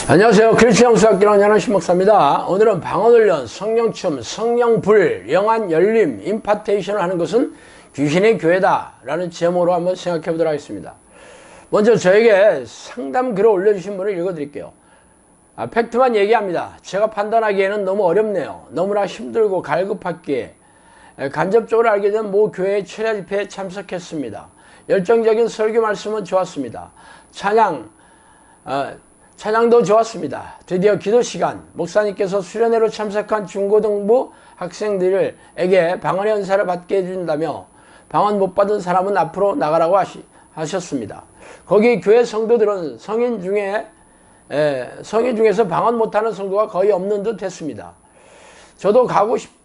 안녕하세요. 크리스천영수학교 연한 신목사입니다. 오늘은 방언훈련, 성령춤, 성령불, 영안 열림, 임파테이션을 하는 것은 귀신의 교회다 라는 제목으로 한번 생각해 보도록 하겠습니다. 먼저 저에게 상담 글을 올려주신 분을 읽어드릴게요. 팩트만 얘기합니다. 제가 판단하기에는 너무 어렵네요. 너무나 힘들고 갈급했기에 간접적으로 알게 된 모 교회의 철야 집회에 참석했습니다. 열정적인 설교 말씀은 좋았습니다. 찬양도 좋았습니다. 드디어 기도 시간, 목사님께서 수련회로 참석한 중고등부 학생들에게 방언의 은사를 받게 해준다며 방언 못 받은 사람은 앞으로 나가라고 하셨습니다. 거기 교회 성도들은 성인 중에서 방언 못하는 성도가 거의 없는 듯 했습니다. 저도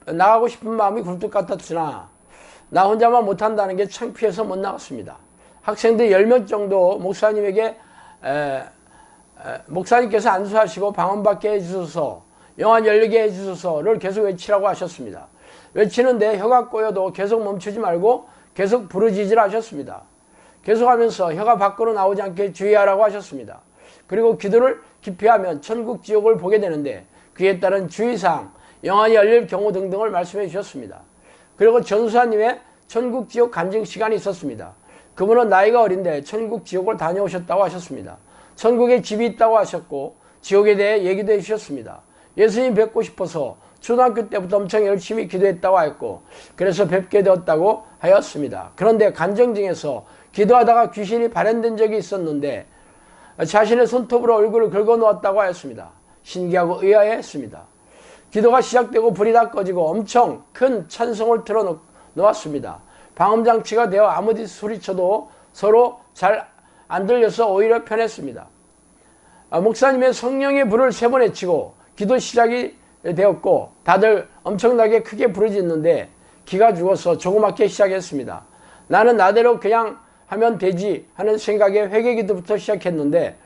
나가고 싶은 마음이 굴뚝 같았으나 나 혼자만 못한다는 게 창피해서 못 나갔습니다. 학생들 10명 정도 목사님께서 안수하시고 방언받게 해주소서, 영안 열리게 해주소서를 계속 외치라고 하셨습니다. 외치는데 혀가 꼬여도 계속 멈추지 말고 계속 부르짖으라 하셨습니다. 계속하면서 혀가 밖으로 나오지 않게 주의하라고 하셨습니다. 그리고 기도를 깊이 하면 천국 지옥을 보게 되는데 그에 따른 주의사항, 영안이 열릴 경우 등등을 말씀해 주셨습니다. 그리고 전수사님의 천국 지옥 간증 시간이 있었습니다. 그분은 나이가 어린데 천국 지옥을 다녀오셨다고 하셨습니다. 천국에 집이 있다고 하셨고 지옥에 대해 얘기도 해주셨습니다. 예수님 뵙고 싶어서 초등학교 때부터 엄청 열심히 기도했다고 하였고 그래서 뵙게 되었다고 하였습니다. 그런데 간증 중에서 기도하다가 귀신이 발현된 적이 있었는데 자신의 손톱으로 얼굴을 긁어놓았다고 하였습니다. 신기하고 의아해했습니다. 기도가 시작되고 불이 다 꺼지고 엄청 큰 찬송을 틀어놓았습니다. 방음장치가 되어 아무리 소리쳐도 서로 잘 안 들려서 오히려 편했습니다. 목사님의 성령의 불을 3번 외치고 기도 시작이 되었고 다들 엄청나게 크게 부르짖는데 기가 죽어서 조그맣게 시작했습니다. 나는 나대로 그냥 하면 되지 하는 생각에 회개기도부터 시작했는데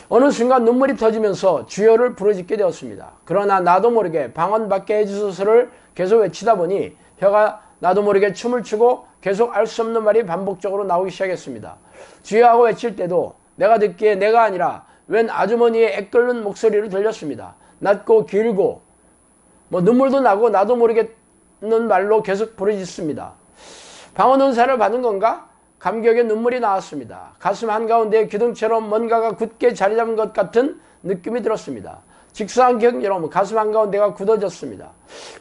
어느 순간 눈물이 터지면서 주여를 부르짖게 되었습니다. 그러나 나도 모르게 방언받게 해주소서를 계속 외치다 보니 혀가 나도 모르게 춤을 추고 계속 알 수 없는 말이 반복적으로 나오기 시작했습니다. 주여 하고 외칠 때도 내가 듣기에 내가 아니라 웬 아주머니의 애끓는 목소리로 들렸습니다. 낮고 길고 눈물도 나고 나도 모르겠는 말로 계속 부르짖습니다. 방언 은사를 받은 건가? 감격에 눈물이 나왔습니다. 가슴 한가운데 기둥처럼 뭔가가 굳게 자리 잡은 것 같은 느낌이 들었습니다. 직사광경처럼 가슴 한가운데가 굳어졌습니다.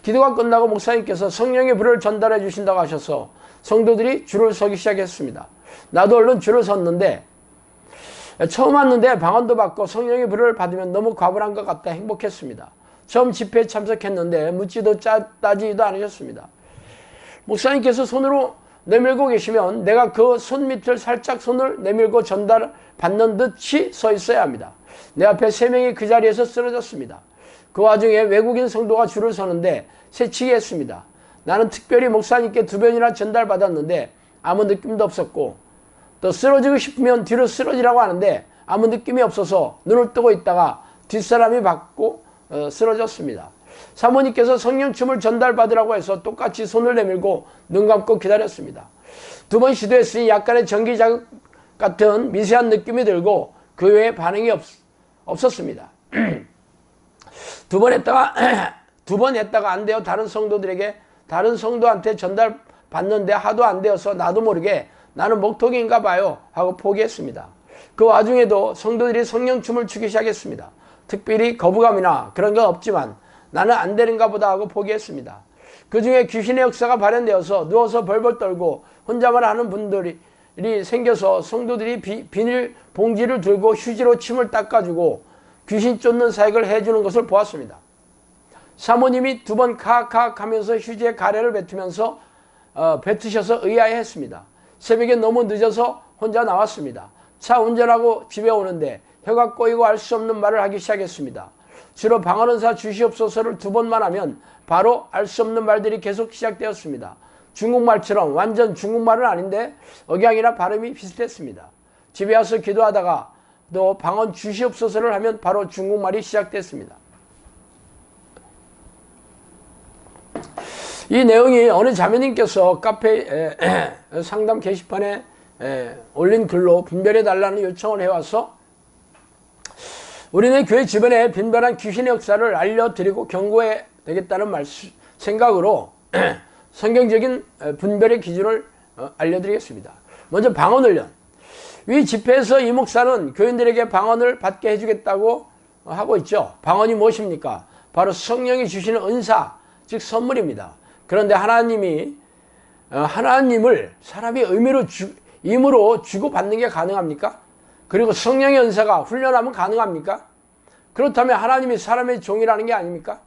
기도가 끝나고 목사님께서 성령의 불을 전달해 주신다고 하셔서 성도들이 줄을 서기 시작했습니다. 나도 얼른 줄을 섰는데 처음 왔는데 방언도 받고 성령의 불을 받으면 너무 과분한 것 같다 행복했습니다. 처음 집회에 참석했는데 묻지도 따지지도 않으셨습니다. 목사님께서 손으로 내밀고 계시면 내가 그 손 밑을 살짝 손을 내밀고 전달받는 듯이 서 있어야 합니다. 내 앞에 3명이 그 자리에서 쓰러졌습니다. 그 와중에 외국인 성도가 줄을 서는데 새치기 했습니다. 나는 특별히 목사님께 2번이나 전달받았는데 아무 느낌도 없었고 또 쓰러지고 싶으면 뒤로 쓰러지라고 하는데 아무 느낌이 없어서 눈을 뜨고 있다가 뒷사람이 받고 쓰러졌습니다. 사모님께서 성령춤을 전달받으라고 해서 똑같이 손을 내밀고 눈 감고 기다렸습니다. 2번 시도했으니 약간의 전기 자극 같은 미세한 느낌이 들고 그 외에 반응이 없었습니다. 2번 했다가 안 돼요. 다른 성도한테 전달받는데 하도 안 되어서 나도 모르게 나는 목통인가 봐요 하고 포기했습니다. 그 와중에도 성도들이 성령춤을 추기 시작했습니다. 특별히 거부감이나 그런 건 없지만 나는 안 되는가 보다 하고 포기했습니다. 그 중에 귀신의 역사가 발현되어서 누워서 벌벌 떨고 혼자만 하는 분들이 생겨서 성도들이 비닐 봉지를 들고 휴지로 침을 닦아주고 귀신 쫓는 사역을 해주는 것을 보았습니다. 사모님이 2번 카악 하면서 휴지에 가래를 뱉으셔서 의아해했습니다. 새벽에 너무 늦어서 혼자 나왔습니다. 차 운전하고 집에 오는데 혀가 꼬이고 알 수 없는 말을 하기 시작했습니다. 주로 방언은사 주시옵소서를 2번만 하면 바로 알 수 없는 말들이 계속 시작되었습니다. 중국말처럼 완전 중국말은 아닌데 억양이나 발음이 비슷했습니다. 집에 와서 기도하다가 또 방언 주시옵소서를 하면 바로 중국말이 시작됐습니다. 이 내용이 어느 자매님께서 카페 상담 게시판에 올린 글로 분별해 달라는 요청을 해와서 우리는 교회 주변에 빈번한 귀신의 역사를 알려드리고 경고해야 되겠다는 생각으로 성경적인 분별의 기준을 알려드리겠습니다. 먼저 방언훈련. 위 집회에서 이 목사는 교인들에게 방언을 받게 해주겠다고 하고 있죠. 방언이 무엇입니까? 바로 성령이 주시는 은사, 즉 선물입니다. 그런데 하나님을 사람이 임으로 주고받는 게 가능합니까? 그리고 성령의 은사가 훈련하면 가능합니까? 그렇다면 하나님이 사람의 종이라는 게 아닙니까?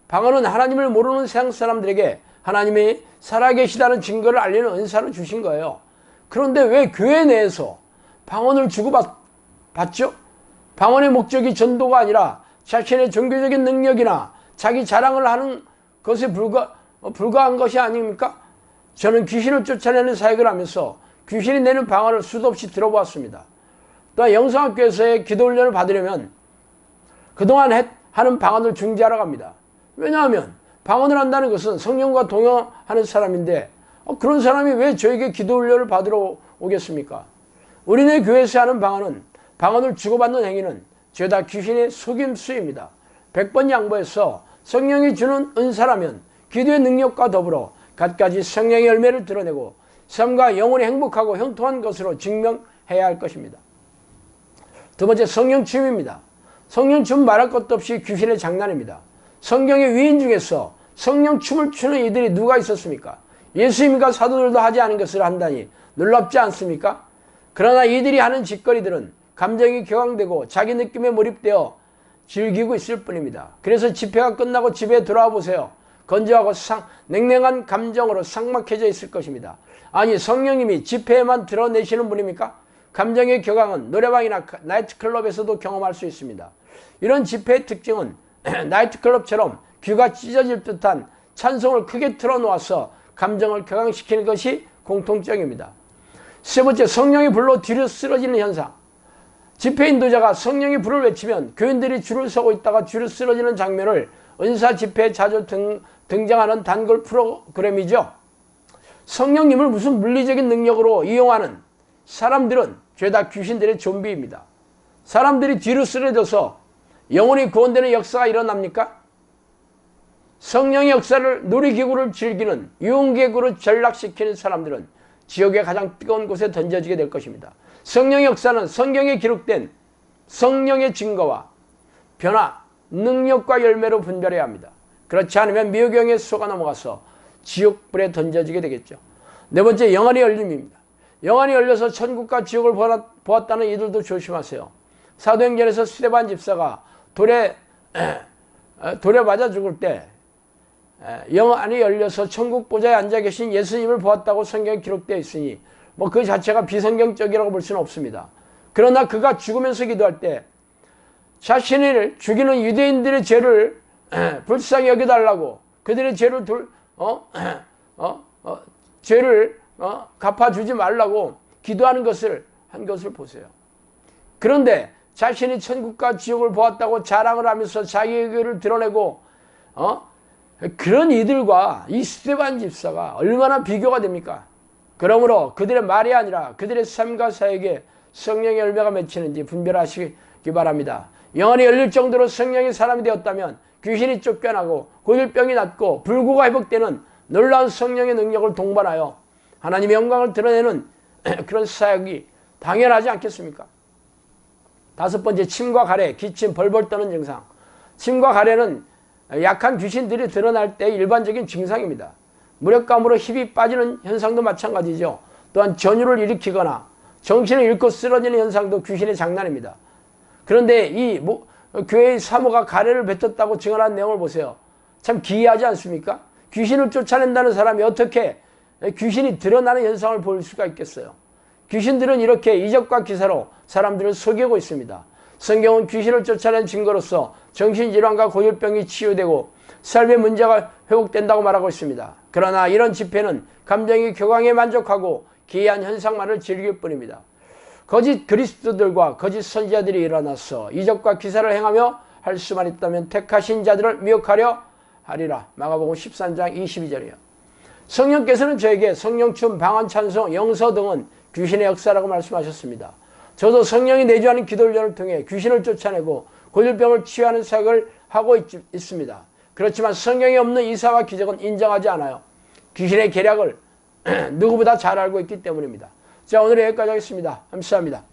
방언은 하나님을 모르는 세상 사람들에게 하나님이 살아계시다는 증거를 알리는 은사를 주신 거예요. 그런데 왜 교회 내에서 방언을 주고받죠? 방언의 목적이 전도가 아니라 자신의 종교적인 능력이나 자기 자랑을 하는 것에 불과한 것이 아닙니까? 저는 귀신을 쫓아내는 사역을 하면서 귀신이 내는 방언을 수도 없이 들어보았습니다. 또한 영성학교에서의 기도훈련을 받으려면 그동안 하는 방언을 중지하러 갑니다. 왜냐하면 방언을 한다는 것은 성령과 동행하는 사람인데 그런 사람이 왜 저에게 기도훈련을 받으러 오겠습니까? 우리네 교회에서 하는 방언을 주고받는 행위는 죄다 귀신의 속임수입니다. 100번 양보해서 성령이 주는 은사라면 기도의 능력과 더불어 갖가지 성령의 열매를 드러내고 삶과 영혼이 행복하고 형통한 것으로 증명해야 할 것입니다. 두 번째, 성령춤입니다. 성령춤 말할 것도 없이 귀신의 장난입니다. 성경의 위인 중에서 성령춤을 추는 이들이 누가 있었습니까? 예수님과 사도들도 하지 않은 것을 한다니 놀랍지 않습니까? 그러나 이들이 하는 짓거리들은 감정이 격앙되고 자기 느낌에 몰입되어 즐기고 있을 뿐입니다. 그래서 집회가 끝나고 집에 돌아와 보세요. 건조하고 냉랭한 감정으로 삭막해져 있을 것입니다. 아니, 성령님이 집회에만 드러내시는 분입니까? 감정의 격앙은 노래방이나 나이트클럽에서도 경험할 수 있습니다. 이런 집회의 특징은 나이트클럽처럼 귀가 찢어질 듯한 찬송을 크게 틀어놓아서 감정을 격앙시키는 것이 공통점입니다. 세 번째, 성령의 불로 뒤로 쓰러지는 현상. 집회 인도자가 성령의 불을 외치면 교인들이 줄을 서고 있다가 뒤로 쓰러지는 장면을 은사 집회에 자주 등장하는 단골 프로그램이죠. 성령님을 무슨 물리적인 능력으로 이용하는 사람들은 죄다 귀신들의 좀비입니다. 사람들이 뒤로 쓰러져서 영혼이 구원되는 역사가 일어납니까? 성령의 역사를 놀이기구를 즐기는 유흥객으로 전락시키는 사람들은 지옥의 가장 뜨거운 곳에 던져지게 될 것입니다. 성령의 역사는 성경에 기록된 성령의 증거와 변화, 능력과 열매로 분별해야 합니다. 그렇지 않으면 미혹경에 속아 넘어가서 지옥불에 던져지게 되겠죠. 네 번째, 영안의 열림입니다. 영안이 열려서 천국과 지옥을 보았다는 이들도 조심하세요. 사도행전에서 스데반 집사가 돌에 맞아 죽을 때 영안이 열려서 천국 보좌에 앉아 계신 예수님을 보았다고 성경에 기록되어 있으니 그 자체가 비성경적이라고 볼 수는 없습니다. 그러나 그가 죽으면서 기도할 때 자신을 죽이는 유대인들의 죄를 불쌍히 여겨달라고, 그들의 죄를 갚아주지 말라고 기도하는 한 것을 보세요. 그런데 자신이 천국과 지옥을 보았다고 자랑을 하면서 자기의 의를 드러내고 그런 이들과 이 스데반 집사가 얼마나 비교가 됩니까? 그러므로 그들의 말이 아니라 그들의 삶과 사역에 성령의 열매가 맺히는지 분별하시기 바랍니다. 영안이 열릴 정도로 성령의 사람이 되었다면 귀신이 쫓겨나고 고질병이 낫고 불구가 회복되는 놀라운 성령의 능력을 동반하여 하나님의 영광을 드러내는 그런 사역이 당연하지 않겠습니까? 다섯 번째, 침과 가래, 기침, 벌벌 떠는 증상. 침과 가래는 약한 귀신들이 드러날 때 일반적인 증상입니다. 무력감으로 힘이 빠지는 현상도 마찬가지죠. 또한 전율을 일으키거나 정신을 잃고 쓰러지는 현상도 귀신의 장난입니다. 그런데 이 교회의 사모가 가래를 뱉었다고 증언한 내용을 보세요. 참 기이하지 않습니까? 귀신을 쫓아낸다는 사람이 어떻게 귀신이 드러나는 현상을 볼 수가 있겠어요? 귀신들은 이렇게 이적과 기사로 사람들을 속이고 있습니다. 성경은 귀신을 쫓아낸 증거로서 정신질환과 고질병이 치유되고 삶의 문제가 회복된다고 말하고 있습니다. 그러나 이런 집회는 감정이 격앙에 만족하고 기이한 현상만을 즐길 뿐입니다. 거짓 그리스도들과 거짓 선지자들이 일어나서 이적과 기사를 행하며 할 수만 있다면 택하신 자들을 미혹하려 하리라. 마가복음 13장 22절이요. 성령께서는 저에게 성령춤, 방언 찬송, 영서 등은 귀신의 역사라고 말씀하셨습니다. 저도 성령이 내주하는 기도를 통해 귀신을 쫓아내고 고질병을 치유하는 사역을 하고 있습니다. 그렇지만 성경이 없는 이사와 기적은 인정하지 않아요. 귀신의 계략을 누구보다 잘 알고 있기 때문입니다. 자, 오늘 여기까지 하겠습니다. 감사합니다.